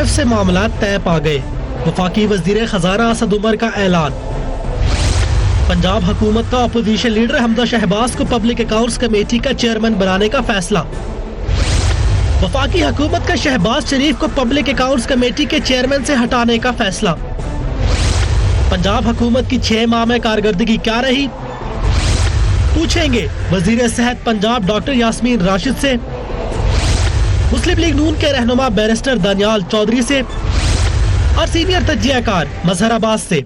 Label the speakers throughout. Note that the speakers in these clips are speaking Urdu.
Speaker 1: طرف سے معاملات طے پا گئے. وفاقی وزیر خزانہ اسد عمر کا اعلان. پنجاب حکومت کا اپوزیشن لیڈر حمزہ شہباز کو پبلک اکاؤنٹس کمیٹی کا چیئرمین بنانے کا فیصلہ. وفاقی حکومت کا شہباز شریف کو پبلک اکاؤنٹس کمیٹی کے چیئرمین سے ہٹانے کا فیصلہ. پنجاب حکومت کی 6 ماہ میں کارکردگی کیا رہی؟ پوچھیں گے وزیر صحت پنجاب ڈاکٹر یاسمین راشد سے، مسلم لیگ نون کے رہنما بیرسٹر دانیال چودھری سے اور سینئر تجزیہ کار مظہر عباس سے.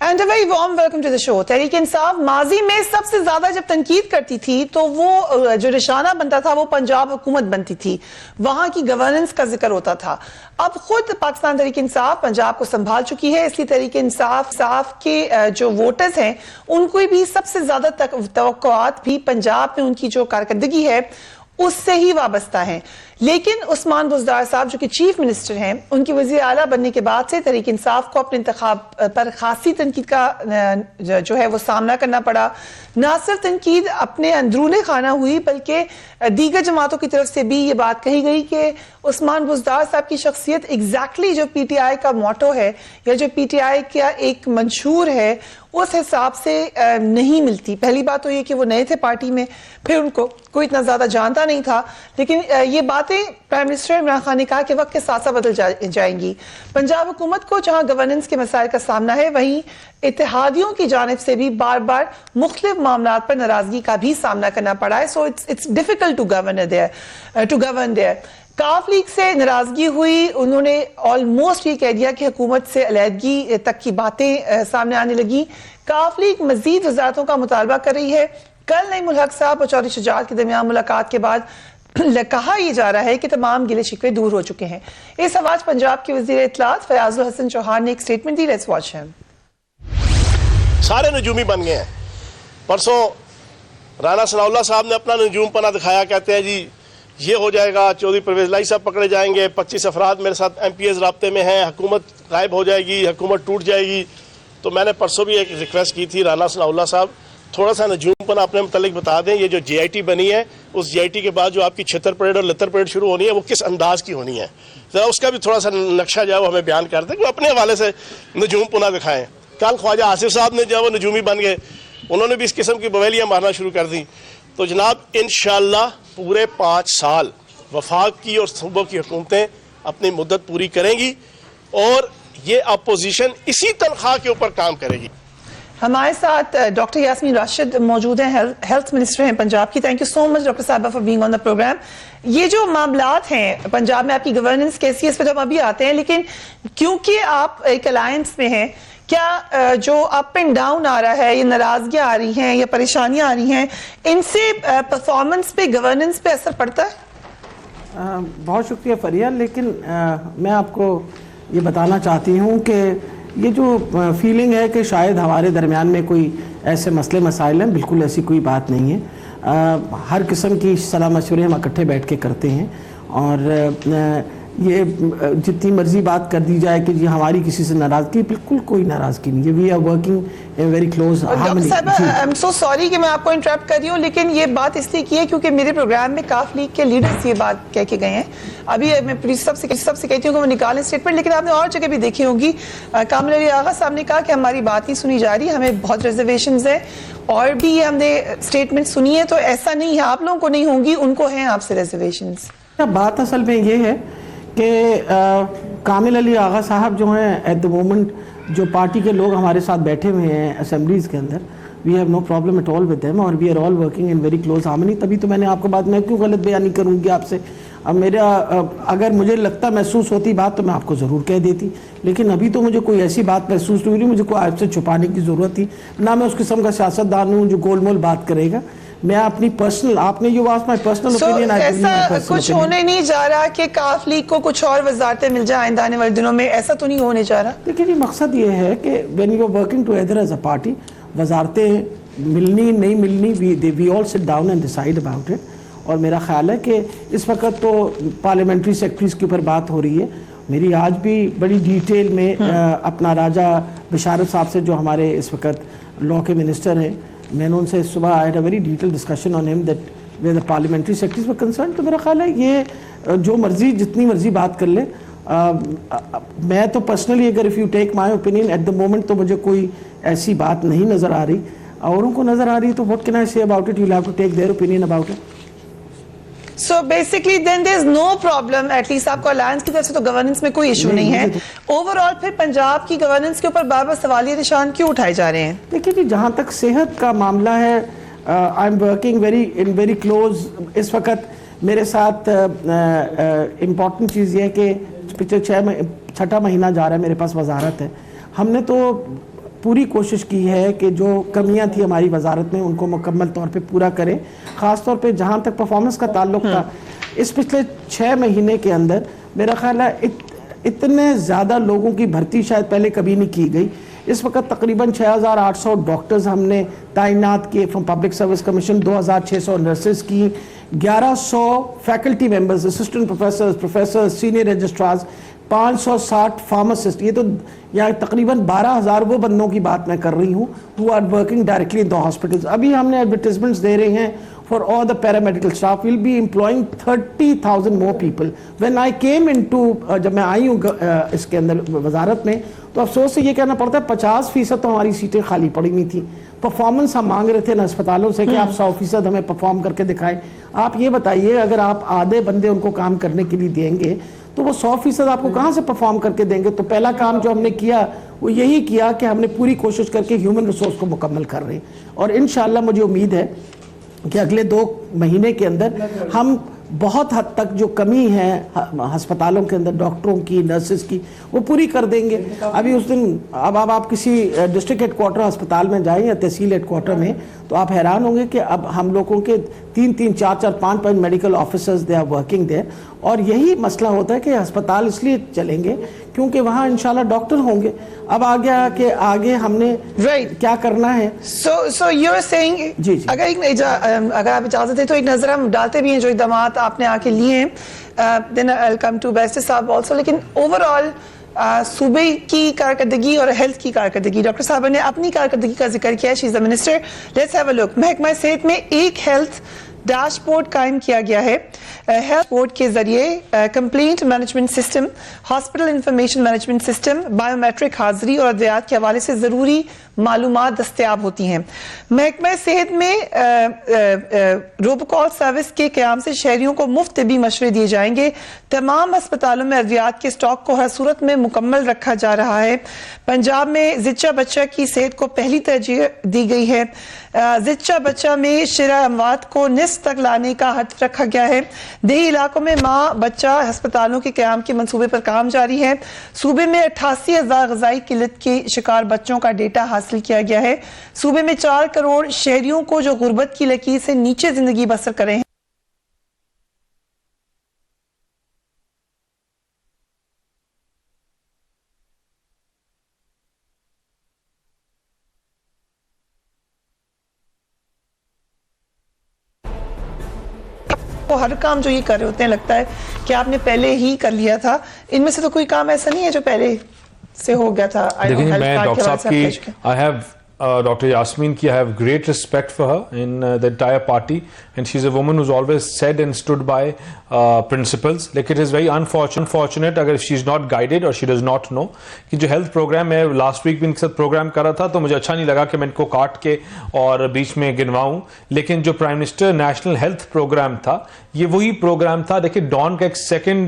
Speaker 2: And a very warm welcome to the show. Tehreek Insaf ماضی میں سب سے زیادہ جب تنقید کرتی تھی تو وہ جو نشانہ بنتا تھا وہ پنجاب حکومت بنتی تھی، وہاں کی گورننس کا ذکر ہوتا تھا. اب خود پاکستان تحریک انصاف پنجاب کو سنبھال چکی ہے، اس لیے تحریک انصاف کے جو ووٹرز ہیں ان کو بھی سب سے زیادہ توقعات بھی پنجاب میں ان کی جو کارکردگی ہے اس سے ہی وابستہ ہیں. لیکن عثمان بزدار صاحب جو کہ چیف منسٹر ہیں، ان کی وزیر اعلیٰ بننے کے بعد سے تحریک انصاف کو اپنے انتخاب پر خاصی تنقید کا جو ہے وہ سامنا کرنا پڑا. نہ صرف تنقید اپنے اندرون خانہ ہوئی بلکہ دیگر جماعتوں کی طرف سے بھی یہ بات کہی گئی کہ عثمان بزدار صاحب کی شخصیت ایگزیکٹلی جو پی ٹی آئی کا موٹو ہے یا جو پی ٹی آئی کا ایک منشور ہے اس حساب سے نہیں ملتی. پہلی بات تو یہ کہ وہ نئے تھے پارٹی میں، پھر ان کو کوئی اتنا زیادہ جانتا نہیں تھا، لیکن یہ باتیں پرائم منسٹر عمران خان نے کہا کہ وقت کے ساتھ ساتھ بدل جائیں گی. پنجاب حکومت کو جہاں گورننس کے مسائل کا سامنا ہے، وہیں اتحادیوں کی جانب سے بھی بار بار مختلف معاملات پر ناراضگی کا بھی سامنا کرنا پڑا ہے. So it's difficult to govern there. Qaf League سے ناراضگی ہوئی، انہوں نے آلموسٹ یہ کہہ دیا کہ حکومت سے علیحدگی تک کی باتیں سامنے آنے لگی. کاف لیگ مزید وزارتوں کا مطالبہ کر رہی ہے. کل نعیم الحق صاحب اور چودھری شجاعت کے درمیان ملاقات کے بعد کہا یہ جا رہا ہے کہ تمام گلے شکوے دور ہو چکے ہیں. اس آواز پنجاب کے وزیر اطلاعات فیاض الحسن چوہان نے ایک سٹیٹمنٹ دی. لیٹس واچ ہم.
Speaker 3: سارے نجومی بن گئے ہیں. پرسوں رانا ثناء اللہ صاحب نے اپنا نجوم پنا دکھایا، کہتے ہیں جی یہ ہو جائے گا، چودھری پرویز الہی صاحب پکڑے جائیں گے، 25 افراد میرے ساتھ ایم پی ایز رابطے میں ہیں، حکومت غائب ہو جائے گی، حکومت ٹوٹ جائے گی. تو میں نے پرسوں بھی ایک ریکویسٹ کی تھی، رانا ثناء اللہ صاحب تھوڑا سا نجوم پنا اپنے متعلق بتا دیں. یہ جو جے آئی ٹی بنی ہے، اس جے آئی ٹی کے بعد جو آپ کی چھتر پریڈ اور لتر پریڈ شروع ہونی ہے وہ کس انداز کی ہونی ہے، ذرا اس کا بھی تھوڑا سا نقشہ جو ہے وہ ہمیں بیان کر دیں کہ وہ اپنے حوالے سے نجوم پنا دکھائیں. کل خواجہ آصف صاحب نے جو وہ نجومی بن گئے، انہوں نے بھی اس قسم کی بویلیاں مارنا شروع کر دی. تو جناب انشاءاللہ پورے 5 سال وفاق کی اور صوبوں کی حکومتیں اپنی مدت پوری کریں گی اور یہ اپوزیشن اسی تنخواہ کے اوپر کام کرے گی.
Speaker 2: ہمارے ساتھ ڈاکٹر یاسمین راشد موجود ہیں، ہیلتھ منسٹر ہیں پنجاب کی. Thank you so much doctor صاحبہ for being on the programme. یہ جو معاملات ہیں پنجاب میں آپ کی گورننس کیسی ہے اس پہ تو ہم ابھی آتے ہیں، لیکن کیونکہ آپ ایک الائنس میں ہیں، کیا جو اپ اینڈ ڈاؤن آ رہا ہے، یہ ناراضگیاں آ رہی ہیں یا پریشانیاں آ رہی ہیں، ان سے پرفارمنس پہ گورننس پہ اثر پڑتا ہے؟
Speaker 4: بہت شکریہ فریہ، لیکن میں آپ کو یہ بتانا چاہتی ہوں کہ یہ جو فیلنگ ہے کہ شاید ہمارے درمیان میں کوئی ایسے مسئلے مسائل ہیں، بالکل ایسی کوئی بات نہیں ہے. ہر قسم کی صلاح مشورے ہم اکٹھے بیٹھ کے کرتے ہیں، اور یہ جتنی مرضی بات کر دی جائے کہ جی ہماری کسی سے ناراضگی، بالکل کوئی ناراضگی نہیں ہے. We are working very close.
Speaker 2: Doctor صاحب آئی ایم سو سوری کہ میں آپ کو انٹرپٹ کر رہی ہوں، لیکن یہ بات اس لیے کی ہے کیونکہ میرے پروگرام میں کاف لیگ کے لیڈرز یہ بات کہہ کے گئے ہیں. ابھی میں پولیس سب سے کہتی ہوں کہ وہ نکالیں اسٹیٹمنٹ، لیکن آپ نے اور جگہ بھی دیکھی ہوگی کامل علی آغا صاحب نے کہا کہ ہماری بات نہیں سنی جا رہی، ہمیں بہت ریزرویشنز ہیں، اور بھی ہم نے اسٹیٹمنٹ سنی ہے. تو ایسا نہیں ہے آپ لوگوں کو نہیں ہوں گی، ان کو ہیں آپ سے ریزرویشنز.
Speaker 4: بات اصل میں یہ ہے کہ کامل علی آغا صاحب جو ہیں ایٹ دا مومنٹ جو پارٹی کے لوگ ہمارے ساتھ بیٹھے ہوئے ہیں اسمبلیز کے اندر، we have no problem at all with them, اور we are all working in very close harmony. تبھی تو میں نے آپ کو بات، میں کیوں غلط بیانی کروں گی آپ سے؟ اب میرا اگر مجھے لگتا محسوس ہوتی بات تو میں آپ کو ضرور کہہ دیتی، لیکن ابھی تو مجھے کوئی ایسی بات محسوس نہیں ہو رہی مجھے کوئی آپ سے چھپانے کی ضرورت تھی. نہ میں اس قسم کا سیاستدان ہوں جو گول مول بات کرے گا. میں اپنی پرسنل، آپ نے یہ آسک مائی پرسنل اوپینین.
Speaker 2: ایسا کچھ ہونے نہیں جا رہا کہ کاف لیگ کو کچھ اور وزارتیں مل جائیں آئندہ آنے والے دنوں میں، ایسا تو نہیں ہونے جا رہا؟
Speaker 4: لیکن یہ مقصد یہ ہے کہ when you are working together as a party, وزارتیں ملنی نہیں ملنی، we all sit down and decide about it. اور میرا خیال ہے کہ اس وقت تو پارلیمنٹری سیکرٹریز کے اوپر بات ہو رہی ہے، میری آج بھی بڑی ڈیٹیل میں اپنا راجہ بشارت صاحب سے جو ہمارے اس وقت لا کے منسٹر ہیں, میں نے ان سے صبح I had a very detail discussion on um that where the parliamentary secretaries were concern. تو میرا خیال ہے یہ جو مرضی جتنی مرضی بات کر لیں, میں تو پرسنلی اگر if you take my opinion at the moment تو مجھے کوئی ایسی بات نہیں نظر آ رہی, اوروں کو نظر آ رہی ہے تو what can I say about it, you'll have to take their opinion about it.
Speaker 2: So basically then there's no problem, at least آپ کو alliance کی طرف سے تو گورننس میں کوئی ایشو نہیں ہے. اوور آل پھر پنجاب کی گورننس کے اوپر بار بار سوالیہ نشان کیوں اٹھائے جا رہے ہیں؟
Speaker 4: دیکھیے جی, جہاں تک صحت کا معاملہ ہے, I am working very close. اس وقت میرے ساتھ امپورٹنٹ چیز یہ ہے کہ پچھلے 6 مہینہ جا رہا ہے میرے پاس وزارت ہے. ہم نے تو پوری کوشش کی ہے کہ جو کمیاں تھی ہماری وزارت میں ان کو مکمل طور پہ پورا کریں. خاص طور پہ جہاں تک پرفارمنس کا تعلق تھا, اس پچھلے 6 مہینے کے اندر میرا خیال ہے اتنے زیادہ لوگوں کی بھرتی شاید پہلے کبھی نہیں کی گئی. اس وقت تقریباً 6800 ڈاکٹرز ہم نے تعینات کیے from public service commission, 2600 nurses کی, 1100 faculty members, assistant professor, senior registrars, 560 pharmacist. یہ تو یہاں تقریباً 12000 وہ بندوں کی بات میں کر رہی ہوں who are working directly in the hospitals. ابھی ہم نے ایڈورٹیزمنٹس دے رہے ہیں for all the paramedical staff. We'll be employing 30,000 more people. When I came into جب میں آئی ہوں اس کے اندر وزارت میں, تو افسوس سے یہ کہنا پڑتا ہے 50% تو ہماری سیٹیں خالی پڑی ہوئی تھیں. پرفارمنس ہم مانگ رہے تھے نا اسپتالوں سے کہ آپ 100% ہمیں پرفارم کر کے دکھائیں. آپ یہ بتائیے اگر آپ آدھے بندے ان کو کام کرنے کے لیے دیں گے تو وہ 100% آپ کو کہاں سے پرفارم کر کے دیں گے؟ تو پہلا کام جو ہم نے کیا وہ یہی کیا کہ ہم نے پوری کوشش کر کے ہیومن ریسورس کو مکمل کر رہے ہیں, اور انشاءاللہ مجھے امید ہے کہ اگلے 2 مہینے کے اندر ہم بہت حد تک جو کمی ہے ہسپتالوں کے اندر ڈاکٹروں کی, نرسز کی, وہ پوری کر دیں گے. ابھی اس دن اب آپ کسی ڈسٹرکٹ ہیڈ کوارٹر ہسپتال میں جائیں یا تحصیل ہیڈ کوارٹر میں, تو آپ حیران ہوں گے کہ اب ہم لوگوں کے 3 4 5 medical officers they are working there. اور یہی مسئلہ ہوتا ہے کہ ہسپتال اس لیے چلیں گے کیونکہ وہاں انشاءاللہ ڈاکٹر ہوں گے. اب آگے ہم نے کیا کرنا ہے.
Speaker 2: So you're saying
Speaker 4: جی
Speaker 2: اگر آپ اجازت دیں تو ایک نظر ہم ڈالتے بھی ہیں جو اقدامات آپ نے آ کے لیے ہیں, then I'll come to barrister صاحب also. لیکن اوور آل صوبے کی کارکردگی اور ہیلتھ کی کارکردگی, ڈاکٹر صاحب نے اپنی کارکردگی کا ذکر کیا, شی از a minister. Let's have a لک. محکمہ صحت میں ایک ہیلتھ ڈیش بورڈ قائم کیا گیا ہے. ہیلتھ بورڈ کے ذریعے complaint management system, hospital information management system, biometric حاضری اور ادویات کے حوالے سے ضروری معلومات دستیاب ہوتی ہیں. محکمہ صحت میں روبوکال سروس کے قیام سے شہریوں کو مفت طبی مشورے دیے جائیں گے. تمام ہسپتالوں میں ادویات کے سٹاک کو ہر صورت میں مکمل رکھا جا رہا ہے. پنجاب میں زچہ بچہ کی صحت کو پہلی ترجیح دی گئی ہے. زچہ بچہ میں شرح اموات کو نصف تک لانے کا ہدف رکھا گیا ہے. دیہی علاقوں میں ماں بچہ ہسپتالوں کے قیام کے منصوبے پر کام جاری ہے. صوبے میں 88,000 غذائی قلت کے شکار بچوں کا ڈیٹا حاصل کیا گیا ہے. صوبے میں 4 کروڑ شہریوں کو جو غربت کی لکیر سے نیچے زندگی بسر کر رہے ہیں ہر کام جو یہ کر رہے ہوتے ہیں لگتا ہے کہ آپ نے پہلے ہی کر لیا تھا. ان میں سے تو کوئی کام ایسا نہیں ہے جو پہلے سے ہو گیا تھا.
Speaker 5: دیکھیں میں ڈاکٹر صاحب کی I have Dr. Yasmin ki I have great respect for her in the entire party, and she's a woman who's always said and stood by principles. Like it is very unfortunate اگر she's not guided or she does not know کہ جو health program میں last week بھی ان کے ساتھ program کر رہا تھا تو مجھے اچھا نہیں لگا کہ میں ان کو کاٹ کے اور بیچ میں گنواؤں. لیکن جو prime minister national health program تھا یہ وہی پروگرام تھا. دیکھیں ڈان کا ایک 2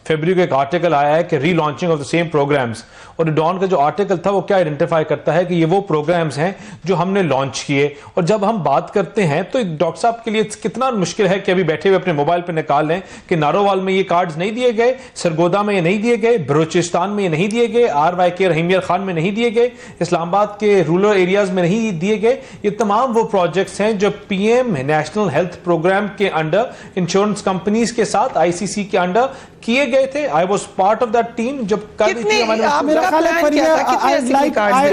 Speaker 5: فیبروری کا ایک آرٹیکل آیا ہے کہ relaunching of the same programmes, اور ڈان کا جو آرٹیکل تھا وہ کیا آئیڈینٹیفائی کرتا ہے کہ یہ وہ پروگرامز ہیں جو ہم نے لانچ کیے. اور جب ہم بات کرتے ہیں تو ڈاکٹر صاحب کے لیے کتنا مشکل ہے کہ ابھی بیٹھے ہوئے اپنے موبائل پہ نکال لیں کہ نارووال میں یہ کارڈز نہیں دیے گئے, سرگودا میں یہ نہیں دیے گئے, بلوچستان میں یہ نہیں دیے گئے, RYK رحیم خان میں نہیں دیے گئے, اسلام آباد کے رورل ایریاز میں نہیں دیے گئے. یہ تمام وہ پروجیکٹس ہیں جو PM نیشنل ہیلتھ پروگرام کے انڈر انشورنس کمپنیز کے ساتھ ICC کے انڈر کیے گئے تھے. I was part of that team جب کر رہی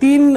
Speaker 4: 3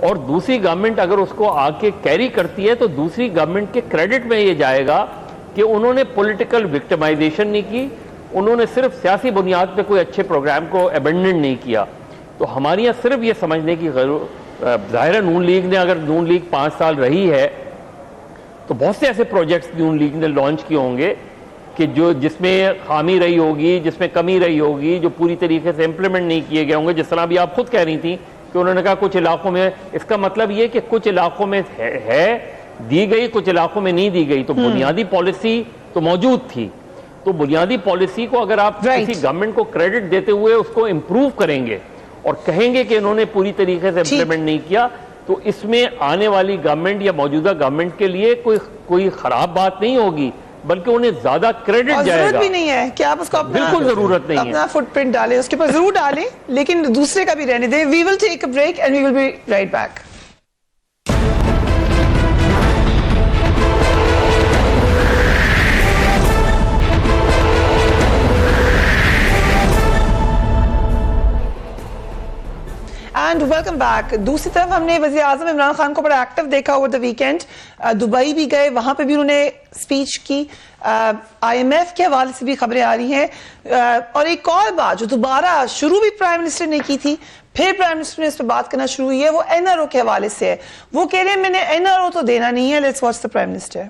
Speaker 6: اور دوسری گورنمنٹ اگر اس کو آ کے کیری کرتی ہے تو دوسری گورنمنٹ کے کریڈٹ میں یہ جائے گا کہ انہوں نے پولیٹیکل وکٹمائزیشن نہیں کی, انہوں نے صرف سیاسی بنیاد پہ کوئی اچھے پروگرام کو ایبنڈن نہیں کیا. تو ہماری یہاں صرف یہ سمجھنے کی ظاہر ہے نون لیگ نے, اگر نون لیگ 5 سال رہی ہے تو بہت سے ایسے پروجیکٹس نون لیگ نے لانچ کیے ہوں گے کہ جس میں خامی رہی ہوگی, جس میں کمی رہی ہوگی, جو پوری طریقے سے امپلیمنٹ نہیں کیے گئے ہوں گے. جس طرح بھی آپ خود کہہ رہی تھیں کہ انہوں نے کہا کچھ علاقوں میں, اس کا مطلب یہ کہ کچھ علاقوں میں ہے دی گئی, کچھ علاقوں میں نہیں دی گئی. تو بنیادی پالیسی تو موجود تھی, تو بنیادی پالیسی کو اگر آپ کسی گورنمنٹ کو کریڈٹ دیتے ہوئے اس کو امپروو کریں گے اور کہیں گے کہ انہوں نے پوری طریقے سے امپلیمنٹ نہیں کیا, تو اس میں آنے والی گورنمنٹ یا موجودہ گورنمنٹ کے لیے کوئی خراب بات نہیں ہوگی, بلکہ انہیں زیادہ کریڈٹ جائے گا.
Speaker 2: ضرورت بھی نہیں ہے کہ آپ اس کو
Speaker 6: بالکل ضرورت نہیں ہے,
Speaker 2: اپنا فٹ پرنٹ ڈالیں, اس کے اوپر ضرور ڈالیں لیکن دوسرے کا بھی رہنے دیں. We will take a break and we will be right back. And welcome back. دوسری طرف ہم نے وزیر اعظم عمران خان کو بڑا ایکٹیو دیکھا اوور دا ویکینڈ. دبئی بھی گئے, وہاں پہ بھی انہوں نے اسپیچ کی. IMF کے حوالے سے بھی خبریں آ رہی ہیں. اور ایک اور بات جو دوبارہ شروع بھی پرائم منسٹر نے کی تھی, پھر پرائم منسٹر نے اس پہ بات کرنا شروع ہوئی ہے, وہ NRO کے حوالے سے ہے. وہ کہہ رہے ہیں میں نے NRO تو دینا نہیں ہے. Let's watch the prime minister.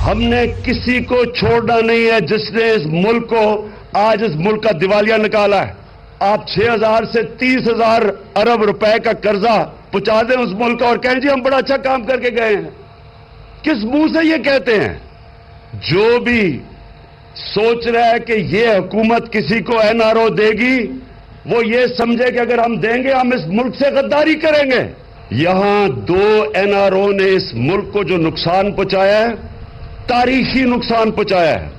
Speaker 7: ہم نے کسی کو چھوڑنا نہیں ہے جس نے اس ملک کو آج اس ملک کا دیوالیہ نکالا ہے. آپ 6,000 سے 30,000 ارب روپے کا قرضہ پہنچا دیں اس ملک کا اور کہیں جی ہم بڑا اچھا کام کر کے گئے ہیں. کس منہ سے یہ کہتے ہیں؟ جو بھی سوچ رہا ہے کہ یہ حکومت کسی کو NRO دے گی وہ یہ سمجھے کہ اگر ہم دیں گے ہم اس ملک سے غداری کریں گے. یہاں 2 NRO نے اس ملک کو جو نقصان پہنچایا ہے, تاریخی نقصان پہنچایا ہے.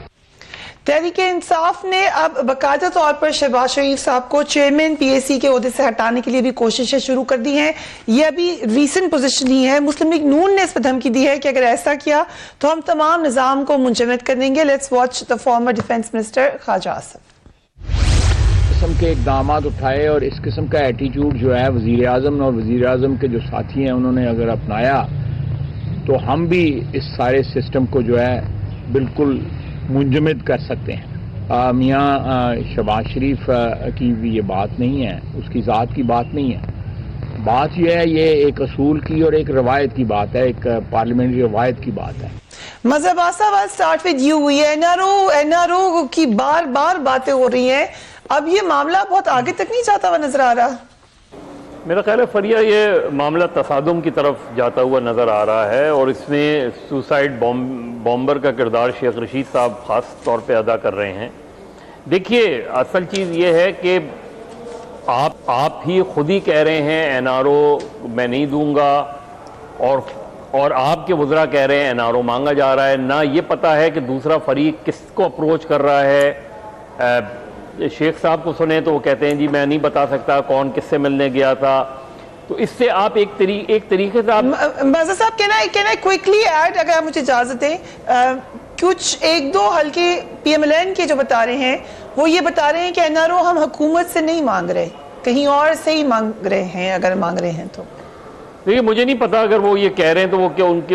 Speaker 2: تحریک انصاف نے اب باقاعدہ طور پر شہباز شریف صاحب کو چیئرمین PAC کے عہدے سے ہٹانے کے لیے بھی کوششیں شروع کر دی ہیں. یہ ابھی ریسنٹ پوزیشن ہی ہے. مسلم لیگ نون نے اس پہ دھمکی دی ہے کہ اگر ایسا کیا تو ہم تمام نظام کو منجمد کر دیں گے. Let's watch the former defence minister Khawaja Asif.
Speaker 8: قسم کے اقدامات اٹھائے اور اس قسم کا ایٹیٹیوڈ جو ہے وزیر اعظم اور وزیر اعظم کے جو ساتھی ہیں انہوں نے اگر اپنایا تو ہم بھی اس سارے سسٹم کو جو ہے بالکل منجمد کر سکتے ہیں. میاں شہباز شریف کی بھی یہ بات نہیں ہے, اس کی ذات کی بات نہیں ہے. بات یہ ہے, یہ ایک اصول کی اور ایک روایت کی بات ہے, ایک پارلیمنٹری روایت کی بات ہے.
Speaker 2: مذہب آسا بات سٹارٹ ود یو ہوئی ہے. NRO کی بار بار باتیں ہو رہی ہیں. اب یہ معاملہ بہت آگے تک نہیں جاتا ہوا نظر آ رہا.
Speaker 6: میرا خیال ہے فریہ یہ معاملہ تصادم کی طرف جاتا ہوا نظر آ رہا ہے, اور اس میں سوسائڈ بامبر کا کردار شیخ رشید صاحب خاص طور پہ ادا کر رہے ہیں. دیکھیے اصل چیز یہ ہے کہ آپ ہی خود ہی کہہ رہے ہیں NRO میں نہیں دوں گا, اور آپ کے وزراء کہہ رہے ہیں NRO مانگا جا رہا ہے. نہ یہ پتہ ہے کہ دوسرا فریق کس کو اپروچ کر رہا ہے. شیخ صاحب کو سنیں تو وہ کہتے ہیں جی میں نہیں بتا سکتا کون کس سے ملنے گیا تھا. تو اس سے آپ ایک طریقے سے آپ
Speaker 2: مرزا صاحب کہنا ہے کوئکلی ایڈ اگر آپ مجھے اجازت دیں. کچھ 1-2 حلقے PMLN کے جو بتا رہے ہیں وہ یہ بتا رہے ہیں کہ NRO ہم حکومت سے نہیں مانگ رہے, کہیں اور سے ہی مانگ رہے ہیں. اگر مانگ رہے ہیں تو
Speaker 6: دیکھیے مجھے نہیں پتا اگر وہ یہ کہہ رہے ہیں تو وہ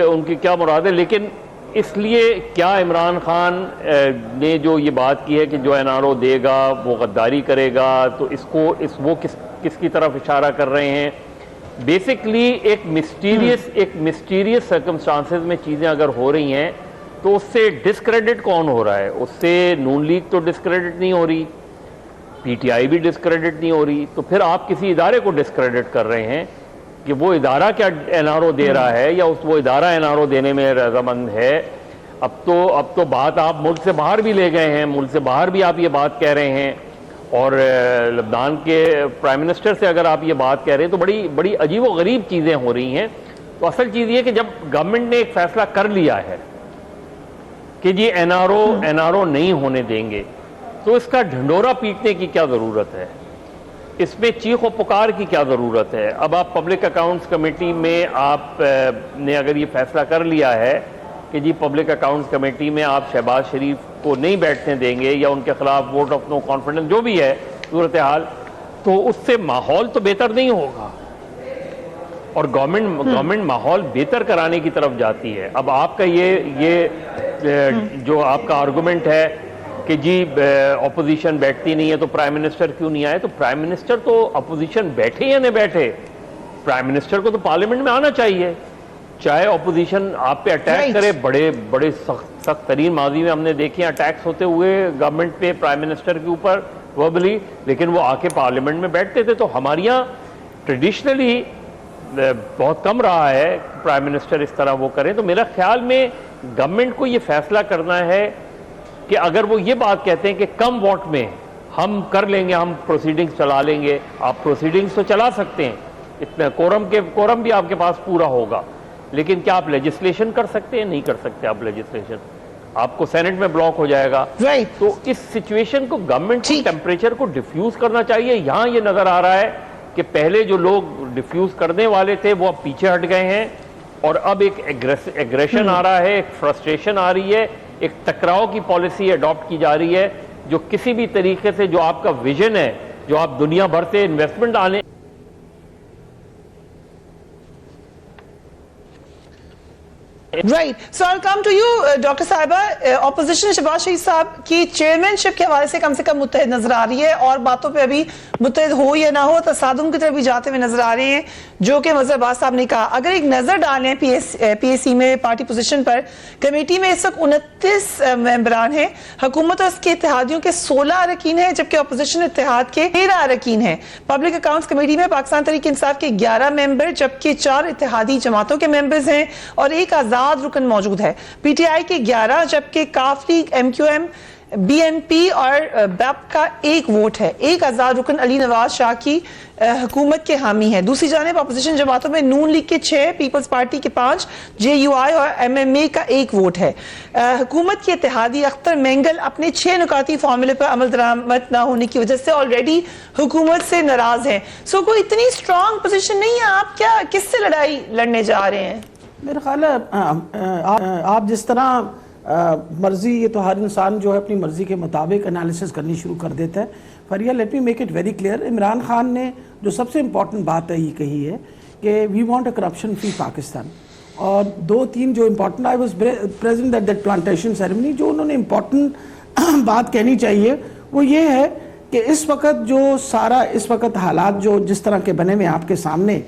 Speaker 6: ان کی کیا مراد ہے. لیکن اس لیے کیا عمران خان نے جو یہ بات کی ہے کہ جو NRO دے گا وہ غداری کرے گا, تو وہ کس کی طرف اشارہ کر رہے ہیں؟ بیسکلی ایک مسٹیریس سرکمسٹانسز میں چیزیں اگر ہو رہی ہیں تو اس سے ڈسکریڈٹ کون ہو رہا ہے؟ اس سے نون لیگ تو ڈسکریڈٹ نہیں ہو رہی, PTI بھی ڈسکریڈٹ نہیں ہو رہی, تو پھر آپ کسی ادارے کو ڈسکریڈٹ کر رہے ہیں کہ وہ ادارہ کیا NRO دے رہا ہے یا وہ ادارہ NRO دینے میں رضامند ہے. اب تو بات آپ ملک سے باہر بھی لے گئے ہیں, ملک سے باہر بھی آپ یہ بات کہہ رہے ہیں, اور لبنان کے پرائم منسٹر سے اگر آپ یہ بات کہہ رہے ہیں تو بڑی عجیب و غریب چیزیں ہو رہی ہیں. تو اصل چیز یہ کہ جب گورنمنٹ نے ایک فیصلہ کر لیا ہے کہ جی NRO نہیں ہونے دیں گے, تو اس کا ڈھنڈورا پیٹنے کی کیا ضرورت ہے؟ اس میں چیخ و پکار کی کیا ضرورت ہے؟ اب آپ پبلک اکاؤنٹس کمیٹی میں آپ نے اگر یہ فیصلہ کر لیا ہے کہ جی پبلک اکاؤنٹس کمیٹی میں آپ شہباز شریف کو نہیں بیٹھنے دیں گے یا ان کے خلاف ووٹ آف نو کانفیڈنس جو بھی ہے صورتحال, تو اس سے ماحول تو بہتر نہیں ہوگا اور گورنمنٹ ماحول بہتر کرانے کی طرف جاتی ہے. اب آپ کا یہ جو آپ کا آرگومنٹ ہے کہ جی اپوزیشن بیٹھتی نہیں ہے تو پرائم منسٹر کیوں نہیں آئے, تو پرائم منسٹر تو اپوزیشن بیٹھے یا نہیں بیٹھے, پرائم منسٹر کو تو پارلیمنٹ میں آنا چاہیے. چاہے اپوزیشن آپ پہ اٹیک کرے, بڑے سخت ترین ماضی میں ہم نے دیکھے اٹیکس ہوتے ہوئے گورنمنٹ پہ پرائم منسٹر کے اوپر وربلی, لیکن وہ آ کے پارلیمنٹ میں بیٹھتے تھے. تو ہمارے یہاں ٹریڈیشنلی بہت کم رہا ہے پرائم منسٹر اس طرح وہ کریں. تو میرا خیال میں گورنمنٹ کو یہ فیصلہ کرنا ہے کہ اگر وہ یہ بات کہتے ہیں کہ کم ووٹ میں ہم کر لیں گے, ہم پروسیڈنگز چلا لیں گے, آپ پروسیڈنگز تو چلا سکتے ہیں, اتنا کورم بھی آپ کے پاس پورا ہوگا, لیکن کیا آپ لیجسلیشن کر سکتے ہیں؟ نہیں کر سکتے آپ لیجسلیشن, آپ کو سینٹ میں بلاک ہو جائے گا. تو اس سچویشن کو گورنمنٹ کو ٹیمپریچر کو ڈیفیوز کرنا چاہیے. یہاں یہ نظر آ رہا ہے کہ پہلے جو لوگ ڈیفیوز کرنے والے تھے وہ اب پیچھے ہٹ گئے ہیں اور اب ایک ایگریشن آ رہا ہے, ایک فرسٹریشن آ رہی ہے, ایک ٹکراؤ کی پالیسی اڈاپٹ کی جا رہی ہے جو کسی بھی طریقے سے جو آپ کا ویژن ہے, جو آپ دنیا بھر سے انویسٹمنٹ آنے.
Speaker 2: Right. So I'll come to you, Dr. Sahiba. Opposition Shahbaz شریف صاحب کی چیئرمین شپ کے حوالے سے کم متحد نظر آ رہی ہے اور باتوں پہ ابھی متحد ہو یا نہ ہو تصادم کی طرف بھی جاتے ہوئے نظر آ رہے ہیں, جو کہ مظہر عباس صاحب نے کہا. اگر ایک نظر ڈالیں پی ایس سی میں پارٹی پوزیشن پر, کمیٹی میں اس وقت 29 ممبران ہیں, حکومت اور اس کے اتحادیوں کے 16 اراکین ہیں, جبکہ اپوزیشن اتحاد کے 13 اراکین ہیں. پبلک اکاؤنٹس کمیٹی میں پاکستان تحریک انصاف کے 11 ممبر, جبکہ 4 اتحادی جماعتوں کے ممبرز ہیں اور ایک آزاد رکن موجود ہے. پی ٹی آئی کے 11, جبکہ Qaf League, M Q M, B N P اور بیپ کا 1 ووٹ ہے. ایک آزاد رکن علی نواز شاہ کی حکومت کے حامی ہے. دوسری جانب اپوزیشن جماعتوں میں نون لیگ کے 6, پیپلز پارٹی کے 5, جے یو آئی اور ایم ایم اے کا 1 ووٹ ہے. حکومت کے اتحادی اختر مینگل اپنے 6 نکاتی فارمولے پر عمل درآمد نہ ہونے کی وجہ سے آلریڈی حکومت سے ناراض ہیں. سو کوئی اتنی اسٹرانگ پوزیشن نہیں ہے. آپ کیا کس سے لڑائی لڑنے جا رہے ہیں؟
Speaker 4: میرا خیال ہے آپ جس طرح مرضی, یہ تو ہر انسان جو ہے اپنی مرضی کے مطابق انالیسس کرنی شروع کر دیتا ہے. Faria let me make it very clear, Imran Khan نے جو سب سے امپورٹنٹ بات ہے یہ کہی ہے کہ we want a corruption free Pakistan, اور 2-3 جو important, I was present at that plantation ceremony, جو انہوں نے امپورٹنٹ بات کہنی چاہیے وہ یہ ہے کہ اس وقت جو سارا اس وقت حالات جو جس طرح کے بنے ہوئے آپ کے سامنے,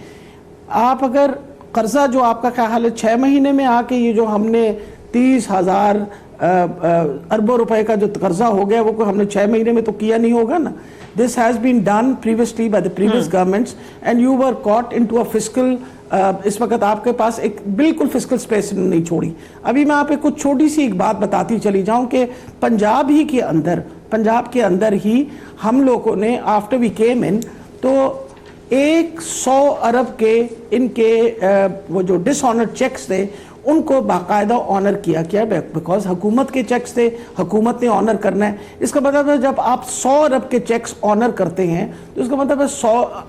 Speaker 4: آپ اگر قرضہ جو آپ کا کیا حال ہے 6 مہینے میں آ کے یہ جو ہم نے 30,000 اربوں روپے کا جو قرضہ ہو گیا وہ ہم نے 6 مہینے میں تو کیا نہیں ہوگا نا. This has been done previously by the previous governments and you were caught into a fiscal اس وقت آپ کے پاس ایک بالکل فسکل سپیس نہیں چھوڑی. ابھی میں آپ کو کچھ چھوٹی سی ایک بات بتاتی چلی جاؤں کہ پنجاب کے اندر ہی ہم لوگوں نے آفٹر وی کیم ان تو 100 ارب کے ان کے وہ جو ڈس آنر چیکس تھے ان کو باقاعدہ آنر کیا بیکاز حکومت کے چیکس تھے, حکومت نے آنر کرنا ہے. اس کا مطلب ہے جب آپ 100 ارب کے چیکس آنر کرتے ہیں تو اس کا مطلب ہے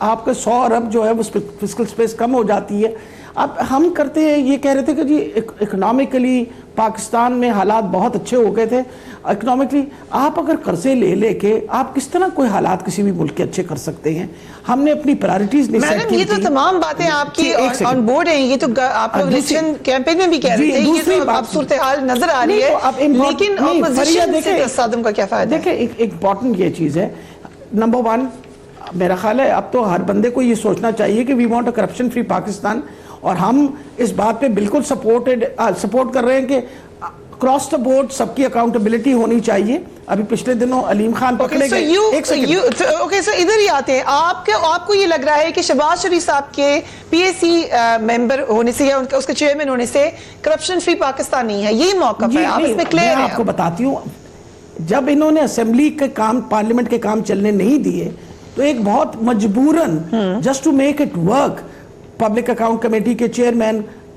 Speaker 4: آپ کے 100 ارب جو ہے وہ فسکل سپیس کم ہو جاتی ہے. اب ہم کرتے ہیں یہ کہہ رہے تھے کہ جی اکنامکلی پاکستان میں حالات بہت اچھے ہو گئے تھے اکنامکلی. آپ اگر قرضے لے کے آپ کس طرح کوئی حالات کسی بھی ملک کے اچھے کر سکتے ہیں؟ ہم نے اپنی پرائرٹیز نہیں سیٹ کی.
Speaker 2: یہ تو تمام باتیں آپ کی آن بورڈ ہیں, یہ تو آپ لوگ الیکشن کیمپین میں بھی کہہ رہے تھے, یہ تو اب صورتحال نظر آ رہی ہے, لیکن اپوزیشن سے تصادم کا کیا فائدہ ہے؟
Speaker 4: دیکھیں ایک امپورٹنٹ یہ چیز ہے, نمبر 1 میرا خیال ہے اب تو ہر بندے کو یہ سوچنا چاہیے کہ we want a corruption free Pakistan, اور ہم اس بات پہ بالکل سپورٹ کر رہے ہیں کہ کراس دا بورڈ سب کی اکاؤنٹیبلٹی ہونی چاہیے. ابھی پچھلے دنوں علیم خان پکڑے گئے.
Speaker 2: اوکے سر ادھر ہی آتے ہیں. آپ کو یہ لگ رہا ہے کہ شہباز شریف صاحب کے پی ایس سی ممبر ہونے سے یا اس کے چیئرمین ہونے سے کرپشن فری پاکستان نہیں ہے, یہی موقف ہے؟ آپ اس میں کلیئر ہیں؟
Speaker 4: آپ کو بتاتی ہوں, جب انہوں نے اسمبلی کے کام پارلیمنٹ کے کام چلنے نہیں دیے تو ایک بہت مجبوراً just to make it work public account committee کے چیئرمین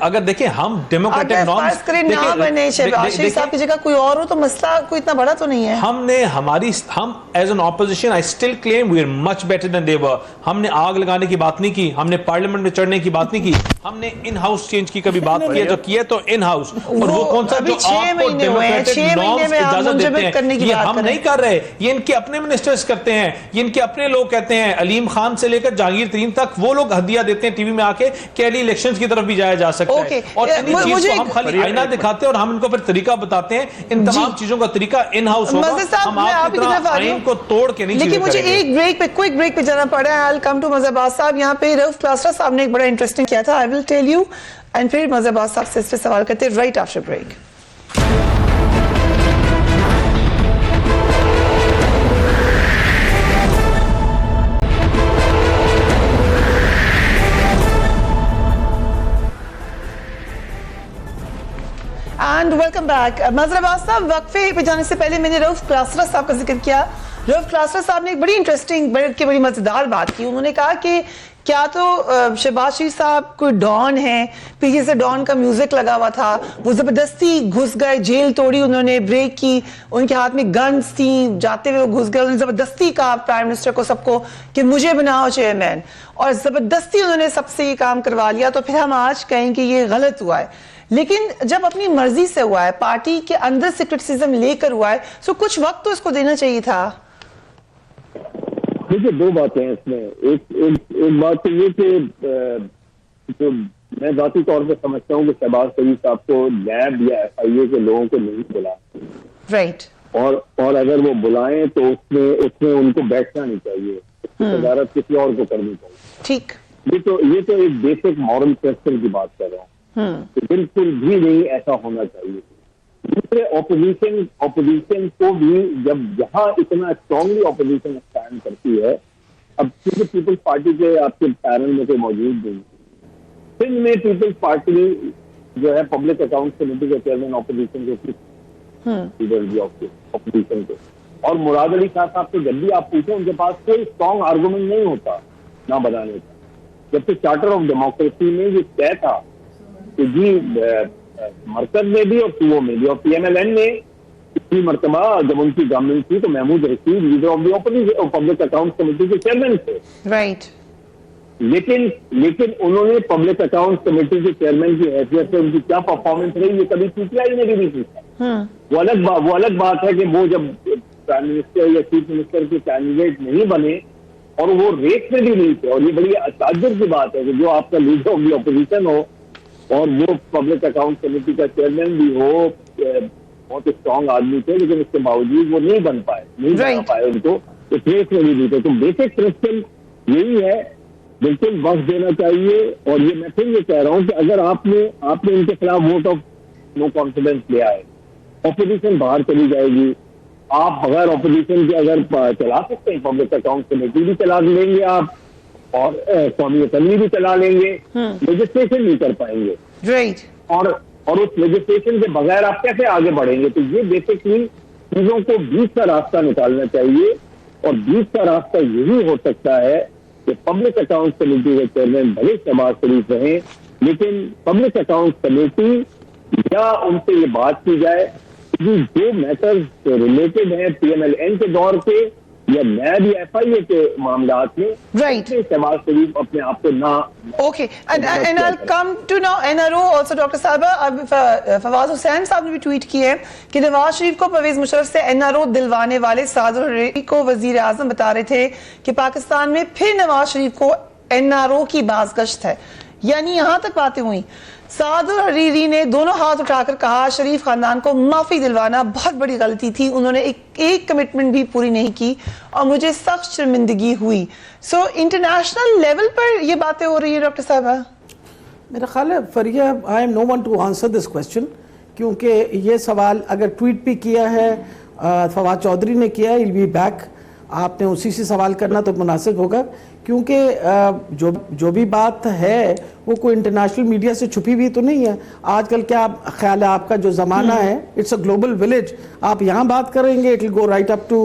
Speaker 5: اگر دیکھیں ہم ڈیموکریٹک نارمز
Speaker 2: نہ بنے شہباز شریف صاحب کی جگہ کوئی اور ہو تو مسئلہ کوئی اتنا بڑا تو نہیں ہے.
Speaker 5: ہم نے ہم as an opposition I still claim we are much better than they were. ہم نے آگ لگانے کی بات نہیں کی, ہم نے پارلیمنٹ میں چڑھنے کی بات نہیں کی, ہم نے ان ہاؤس چینج کی کبھی بات کی ہے تو کیا تو ان ہاؤس. اور وہ کون سا جو آپ کو ڈیموکریٹک نارمز اجازت دیتے ہیں, یہ ہم نہیں کر رہے, یہ ان کے اپنے منسٹرز کرتے ہیں, یہ ان کے اپنے لوگ کہتے ہیں. علیم خان سے لے کر جہانگیر ترین تک وہ لوگ ہدیہ دیتے ہیں ٹی وی میں آ کے کہ علی الیکشنز کی طرف بھی جایا جا سکتا ہے. اور انہی چیز کو ہم خالی آئینہ دکھاتے ہیں اور ہم ان کو پھر طریقہ بتاتے ہیں. ان تمام چیزوں کا طریقہ ان ہاؤس ہوگا, ہم آپ کی طرح آئین کو توڑ کے نہیں چیزیں کریں گے.
Speaker 2: لیکن مجھے ایک بریک پہ کوئک بریک پہ جانا پڑا ہے. I'll come to مظہر عباس صاحب. یہاں پہ رؤف کلاسرا صاحب نے ایک بڑا انٹرسٹنگ کیا تھا, I will tell you, and پھر مظہر عباس صاحب سے اس پہ سوال کرتے ہیں right after break. And welcome back. Mazhar Abbas صاحب, وقفے پہ جانے سے پہلے میں نے رؤف کلاسرا صاحب کا ذکر کیا. رؤف کلاسرا صاحب نے ایک بڑی انٹرسٹنگ بڑی مزیدار بات کی. انہوں نے کہا کہ کیا تو شہباز شریف صاحب کوئی ڈان ہیں, پیچھے سے ڈان کا میوزک لگا ہوا تھا, وہ زبردستی گھس گئے, جیل توڑی انہوں نے, بریک کی, ان کے ہاتھ میں گنز تھیں, جاتے ہوئے وہ گھس گئے, انہوں نے زبردستی کہا پرائم منسٹر کو سب کو کہ مجھے بناؤ چیئرمین, اور زبردستی انہوں نے سب سے یہ کام کروا لیا. تو پھر ہم آج کہیں کہ یہ غلط ہوا ہے. لیکن جب اپنی مرضی سے ہوا ہے, پارٹی کے اندر سے کرٹیسزم لے کر ہوا ہے, تو کچھ وقت تو اس کو دینا چاہیے تھا.
Speaker 9: دیکھیے دو باتیں ہیں اس میں. ایک بات تو یہ کہ جو میں ذاتی طور پہ سمجھتا ہوں کہ شہباز شریف صاحب کو نیب یا ایف آئی اے کے لوگوں کو نہیں بلا,
Speaker 2: رائٹ,
Speaker 9: اور اگر وہ بلائیں تو اس میں ان کو بیٹھنا نہیں چاہیے, صدارت کسی اور کو کرنی چاہیے.
Speaker 2: ٹھیک,
Speaker 9: یہ تو ایک بیسک مورل پرنسپل کی بات کر رہا ہوں. بالکل بھی نہیں ایسا ہونا چاہیے. دوسرے اپوزیشن کو بھی جب یہاں اتنا اسٹرانگلی اپوزیشن اسٹینڈ کرتی ہے, اب کیونکہ پیپلز پارٹی کے آپ کے پیرل میں کوئی موجود نہیں, سندھ میں پیپلز پارٹی جو ہے پبلک اکاؤنٹ کمیٹی کے چیئرمین اپوزیشن کے اپوزیشن کے, اور مراد علی شاہ صاحب سے جب بھی آپ پوچھیں ان کے پاس کوئی اسٹرانگ آرگومنٹ نہیں ہوتا نہ بنانے کا. جبکہ چارٹر آف ڈیموکریسی میں یہ طے تھا کہ جی مرکز میں بھی اور صوبوں میں بھی, اور پی ایم ایل این میں پچھلی مرتبہ جب ان کی گورنمنٹ تھی تو Mahmood Rasheed leader of the opposition public account committee کے چیئرمین تھے. رائٹ, لیکن انہوں نے پبلک اکاؤنٹ کمیٹی کے چیئرمین کی حیثیت سے ان کی کیا پرفارمنس رہی یہ کبھی پوچھا ہی نہیں پوچھا. وہ الگ بات ہے کہ وہ جب پرائم منسٹر یا چیف منسٹر کے کینڈیڈیٹ نہیں بنے اور وہ ریس میں بھی نہیں تھے, اور یہ بڑی تعجب کی بات ہے کہ جو آپ کا لیڈر آف دی اپوزیشن ہو اور وہ پبلک اکاؤنٹ کمیٹی کا چیئرمین بھی ہو, بہت اسٹرانگ آدمی تھے, لیکن اس کے باوجود وہ نہیں بن پائے ان کو اس ریس میں بھی نہیں تھے. تو بیسک پرنسپل یہی ہے, بالکل وقت دینا چاہیے. اور یہ میں پھر یہ کہہ رہا ہوں کہ اگر آپ نے ان کے خلاف ووٹ آف نو کانفیڈنس لیا ہے, اپوزیشن باہر چلی جائے گی, آپ بغیر اپوزیشن کے اگر چلا سکتے ہیں پبلک اکاؤنٹ کمیٹی بھی چلا لیں گے آپ, اور قومی اسمبلی بھی چلا لیں گے, لیجسلیشن نہیں کر پائیں گے. اور اس لیجسلیشن کے بغیر آپ کیسے آگے بڑھیں گے؟ تو یہ بیسکلی چیزوں کو بیچ کا راستہ نکالنا چاہیے, اور بیچ کا راستہ یہی ہو سکتا ہے کہ پبلک اکاؤنٹ کمیٹی کے چیئرمین بھلے شہباز شریف رہیں, لیکن پبلک اکاؤنٹ کمیٹی یا ان سے یہ بات کی جائے کہ جو میٹرز ریلیٹڈ ہیں پی ایم ایل این کے دور کے یا نیب یا ایف آئی اے کے معاملات میں, شہباز شریف اپنے آپ کو نہ.
Speaker 2: Okay, and I come to now N R O also. Doctor صاحبہ, فواز حسین صاحب نے بھی ٹویٹ کی ہے کہ نواز شریف کو پرویز مشرف سے این آر او دلوانے والے سعد الحریری کو وزیر اعظم بتا رہے تھے کہ پاکستان میں پھر نواز شریف کو این آر او کی بازگشت ہے. یعنی یہاں تک باتیں ہوئی. سعد الحریری نے دونوں ہاتھ اٹھا کر کہا شریف خاندان کو معافی دلوانا بہت بڑی غلطی تھی, انہوں نے ایک کمٹمنٹ بھی پوری نہیں کی اور مجھے سخت شرمندگی ہوئی. سو انٹرنیشنل لیول پر یہ باتیں ہو رہی ہیں ڈاکٹر صاحبہ.
Speaker 4: میرا خیال ہے Faria, I am no one to answer this question, کیونکہ یہ سوال اگر ٹویٹ بھی کیا ہے فواد چودھری نے کیا ہے, بی بیک, آپ نے اسی سے سوال کرنا تو مناسب ہوگا, کیونکہ جو بھی بات ہے وہ کوئی انٹرنیشنل میڈیا سے چھپی ہوئی تو نہیں ہے. آج کل کیا خیال ہے آپ کا جو زمانہ ہے, اٹس اے گلوبل ولیج, آپ یہاں بات کریں گے it will go right up to